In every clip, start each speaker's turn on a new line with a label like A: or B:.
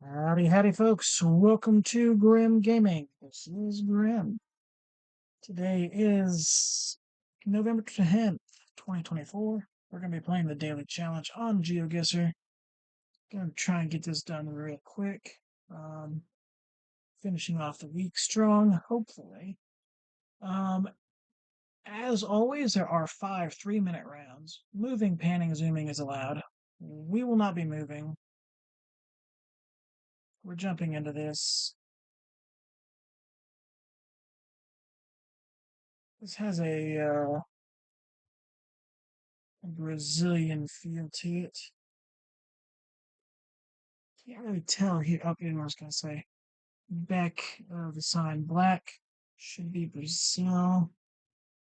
A: Howdy, howdy, folks. Welcome to Grim Gaming. This is Grim. Today is November 10th, 2024. We're going to be playing the daily challenge on GeoGuessr. Going to try and get this done real quick. Finishing off the week strong, hopefully. As always, there are 5 3-minute rounds. Moving, panning, zooming is allowed. We will not be moving. We're jumping into this. This has a Brazilian feel to it. Can't really tell here. Up here, I was going to say. Back of the sign black should be Brazil.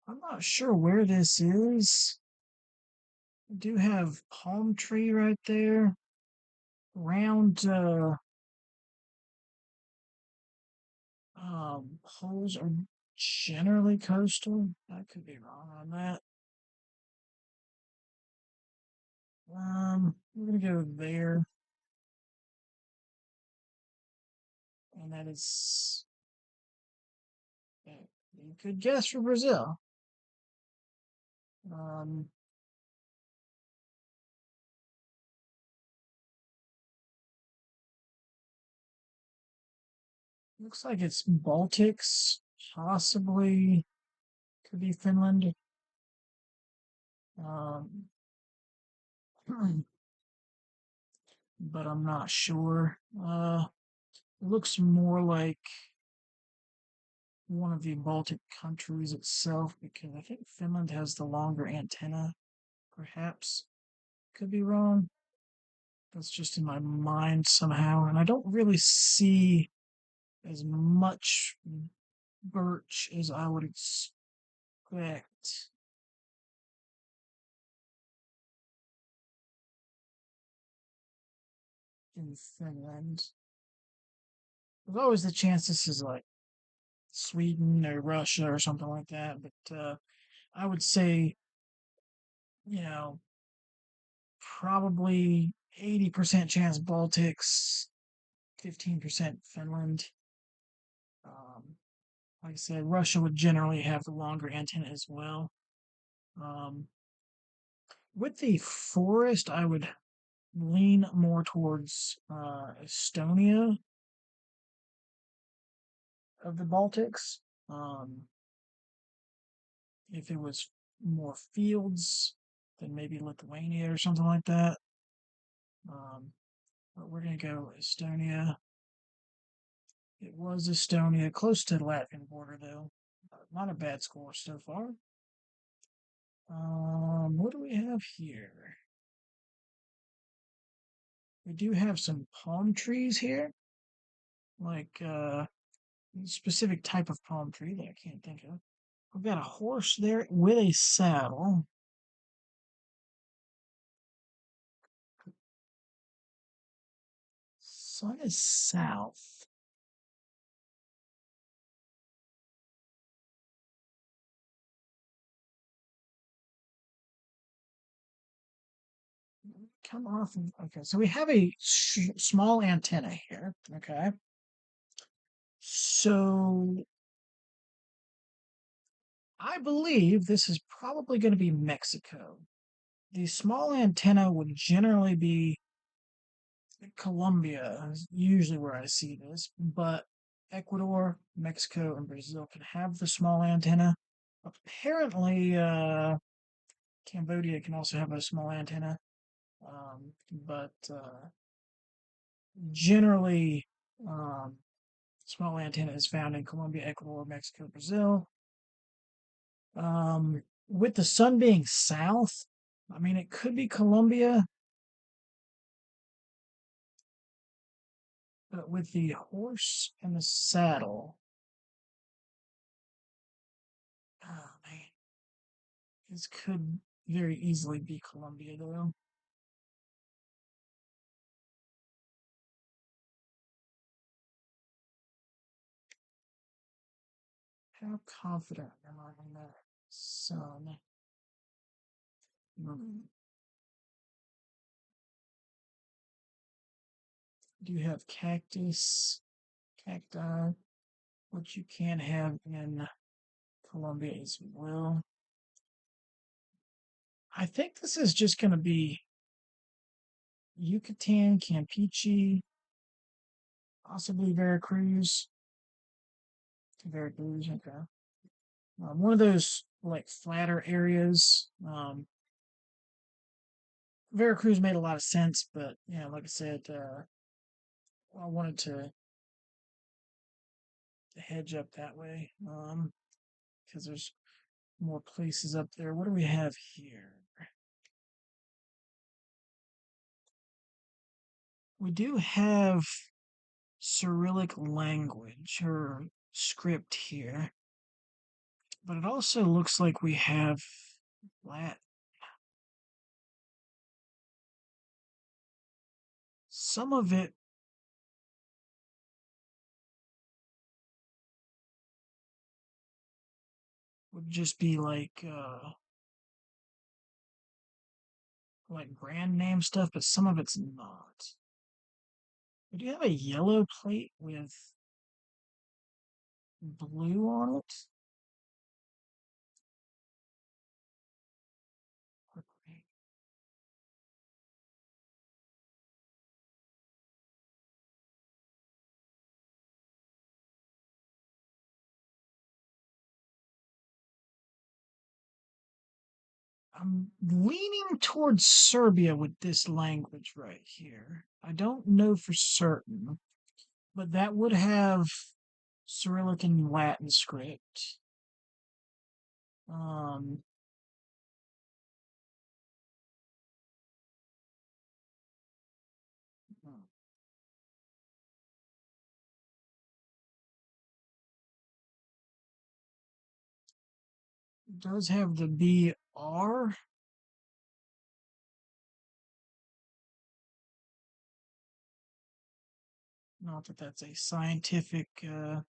A: I'm not sure where this is. I do have palm tree right there. Round holes are generally coastal. I could be wrong on that. We're gonna go there. And that is you could guess for Brazil. Um Looks like it's Baltics, possibly could be Finland. Um, but I'm not sure. It looks more like one of the Baltic countries itself because I think Finland has the longer antenna, perhaps. Could be wrong. That's just in my mind somehow. And I don't really see as much birch as I would expect. In Finland. There's always the chance this is like Sweden or Russia or something like that, but I would say, you know, probably 80% chance Baltics, 15% Finland. Um, like I said, Russia would generally have the longer antenna as well. Um, with the forest, I would lean more towards Estonia of the Baltics. Um, if it was more fields, then maybe Lithuania or something like that. But we're going to go Estonia. It was Estonia, close to the Latvian border, though. Not a bad score so far. What do we have here? We do have some palm trees here, like a specific type of palm tree that I can't think of. We've got a horse there with a saddle. Sun is south. Come off. Okay, so we have a small antenna here. Okay. So I believe this is probably going to be Mexico. The small antenna would generally be Colombia, is usually where I see this, but Ecuador, Mexico, and Brazil can have the small antenna. Apparently, Cambodia can also have a small antenna, but generally, um, small antenna is found in Colombia, Ecuador, Mexico, Brazil. With the sun being south, I mean, it could be Colombia, but with the horse and the saddle, oh man, this could very easily be Colombia, though. How confident am I in that sun? Hmm. do have cacti, which you can have in Colombia as well. I think this is just going to be Yucatan, Campeche, possibly Veracruz. Veracruz, okay. One of those like flatter areas. Veracruz made a lot of sense, but yeah, like I said, I wanted to hedge up that way because there's more places up there. What do we have here? We do have Cyrillic language or script here, but it also looks like we have Latin. Some of it would just be like brand name stuff, but some of it's not. We do have a yellow plate with blue on it. I'm leaning towards Serbia with this language right here. I don't know for certain, but that would have Cyrillic and Latin script. Um, it does have the BR. Not that that's a scientific. I'm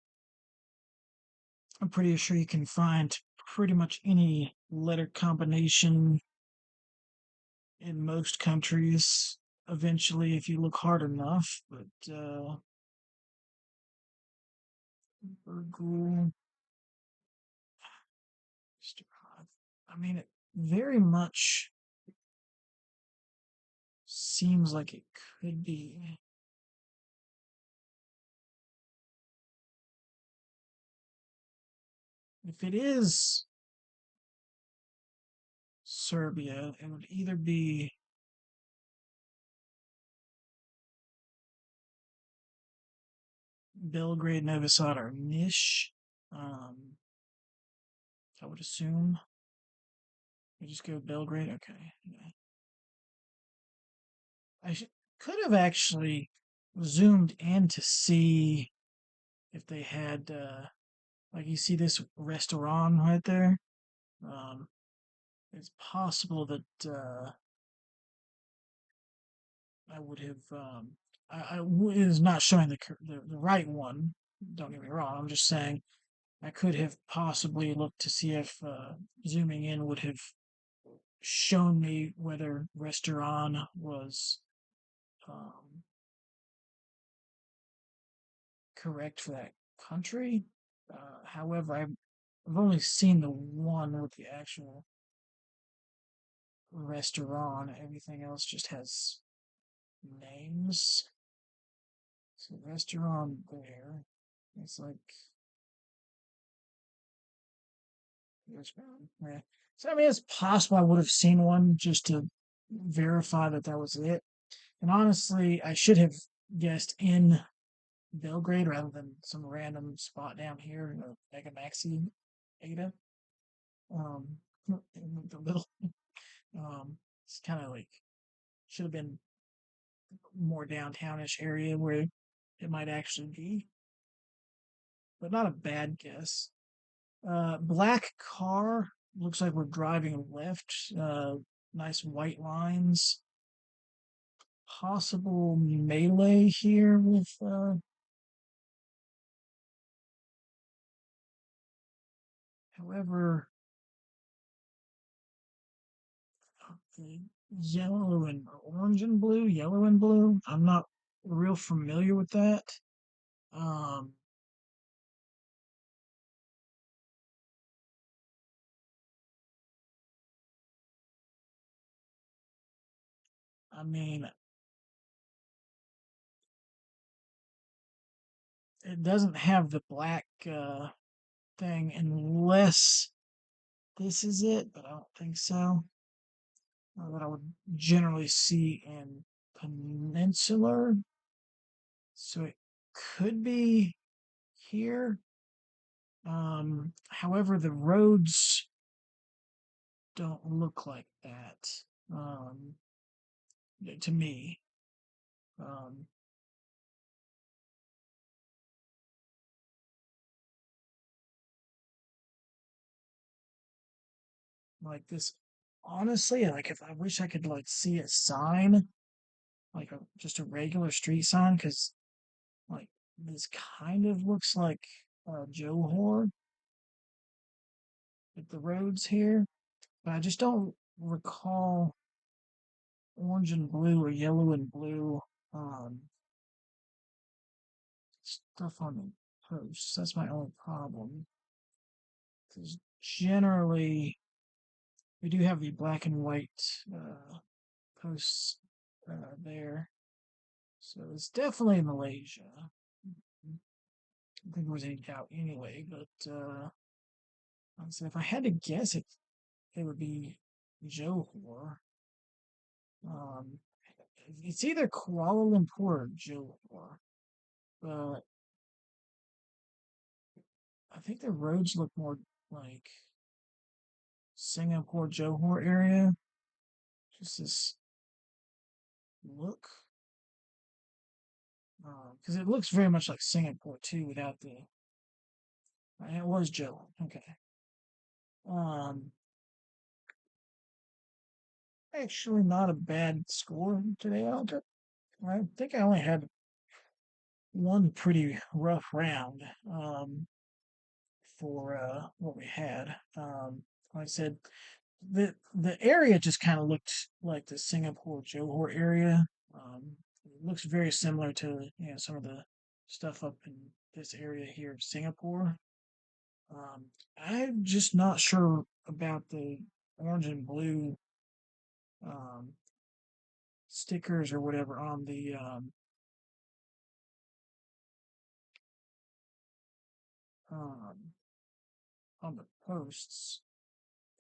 A: pretty sure you can find pretty much any letter combination in most countries eventually if you look hard enough. But Virgul, I mean, it very much seems like it could be. If it is Serbia, it would either be Belgrade, Novi Sad, or Niš. I would assume. We just go Belgrade. Okay. Yeah. Could have actually zoomed in to see if they had, like you see this restaurant right there. Um, it's possible that I would have. It is not showing the right one. Don't get me wrong. I'm just saying I could have possibly looked to see if zooming in would have shown me whether restaurant was um, correct for that country. However, I've only seen the one with the actual restaurant. Everything else just has names. So restaurant there. It's like restaurant. Yeah. So I mean, it's possible I would have seen one just to verify that that was it. And honestly, I should have guessed in Belgrade rather than some random spot down here in the Mega Maxi Ada. Um, in the middle. It's kind of like should have been more downtownish area where it might actually be, but not a bad guess. Black car looks like we're driving left. Nice white lines. Possible melee here with however the yellow and orange and blue, yellow and blue. I'm not real familiar with that. Um, I mean, it doesn't have the black thing unless this is it, but I don't think so. That I would generally see in peninsular. So it could be here. However, the roads don't look like that. Um, to me. Um, like this, honestly, like if I wish I could like see a sign, like just a regular street sign, because like this kind of looks like Johor with the roads here, but I just don't recall orange and blue or yellow and blue um, stuff on the posts. That's my only problem. Because generally, we do have the black and white posts there. So it's definitely Malaysia. I don't think there was any doubt anyway, but like I said, if I had to guess it, it would be Johor. Um, it's either Kuala Lumpur or Johor, but I think the roads look more like Singapore, Johor area. Just this look, because it looks very much like Singapore too, without the. It was Johor. Okay. Um, Actually, not a bad score today. I think I only had one pretty rough round for what we had. Like I said, the area just kind of looked like the Singapore Johor area. It looks very similar to some of the stuff up in this area here of Singapore. Um, I'm just not sure about the orange and blue um, stickers or whatever um, on the posts.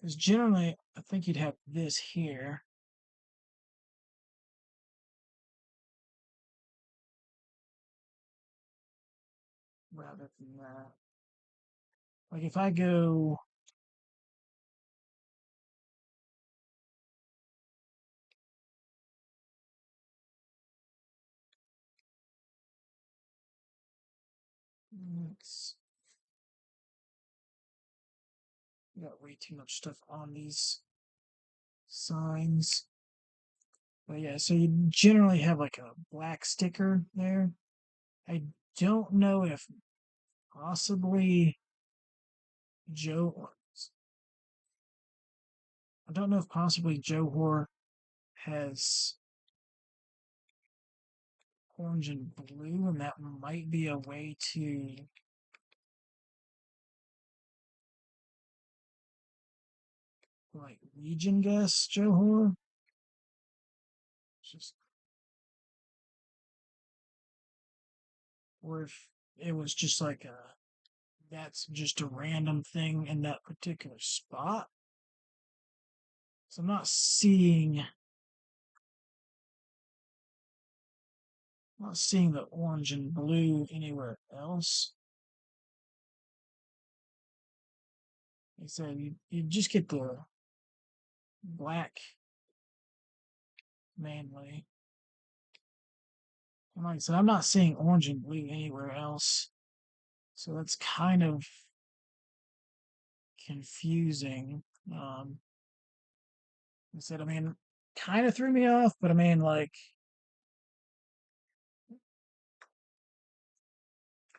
A: Because generally, I think you'd have this here rather than that. Like if I go, it's got way too much stuff on these signs. But yeah, so you generally have like a black sticker there. I don't know if possibly Joe, I don't know if possibly Johor has orange and blue, and that might be a way to like region guess Johor. Just or if it was just like a that's just a random thing in that particular spot. So not seeing the orange and blue anywhere else. Like I said, you just get the black mainly. And like I said, I'm not seeing orange and blue anywhere else. So that's kind of confusing. I said, I mean, kind of threw me off, but I mean, like,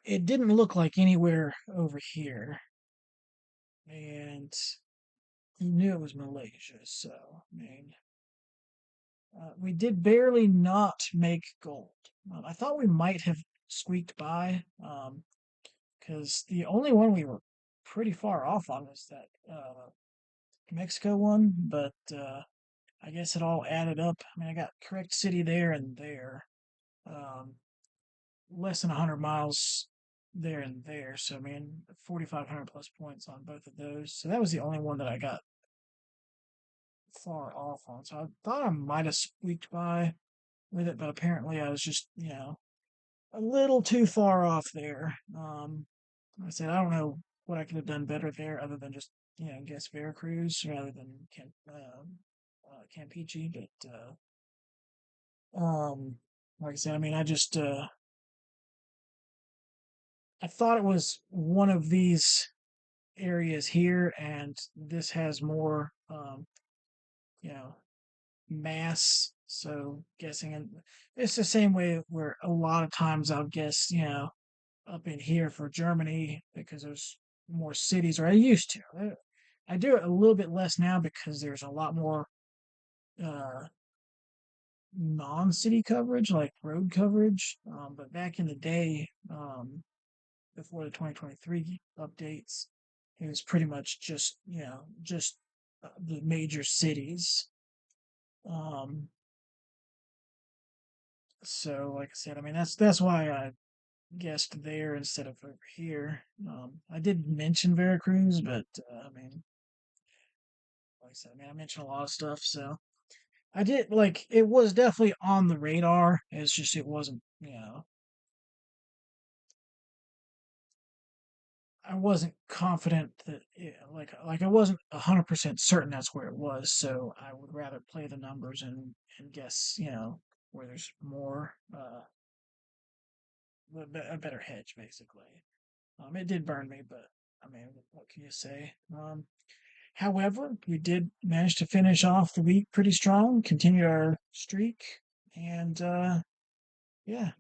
A: it didn't look like anywhere over here. And you knew it was Malaysia, so, I mean, We did barely not make gold. I thought we might have squeaked by, because the only one we were pretty far off on was that Mexico one, but I guess it all added up. I mean, I got correct city there and there, um, less than 100 miles there and there. So, I mean, 4,500 plus points on both of those. So that was the only one that I got far off on. So I thought I might have squeaked by with it, but apparently I was just, a little too far off there. Like I said, I don't know what I could have done better there other than just, guess Veracruz rather than Campeche. But, like I said, I mean, I thought it was one of these areas here, and this has more, you know, mass. So guessing, and it's the same way where a lot of times I'll guess, up in here for Germany because there's more cities, or I used to. I do it a little bit less now because there's a lot more uh, non-city coverage, like road coverage. But back in the day, before the 2023 updates, it was pretty much just the major cities. Um, so, like I said, I mean that's why I guessed there instead of over here. I did mention Veracruz, but I mean, like I said, I mean I mentioned a lot of stuff, so I did like it was definitely on the radar. It's just it wasn't, I wasn't confident that like I wasn't 100% certain that's where it was. So I would rather play the numbers and guess, where there's more a better hedge basically. It did burn me, but I mean, what can you say? However, we did manage to finish off the week pretty strong, continue our streak, and yeah,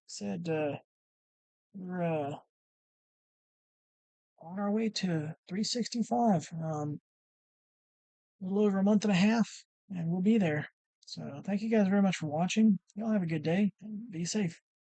A: said we're on our way to 365. A little over a month and a half, and we'll be there. So thank you guys very much for watching. Y'all have a good day and be safe.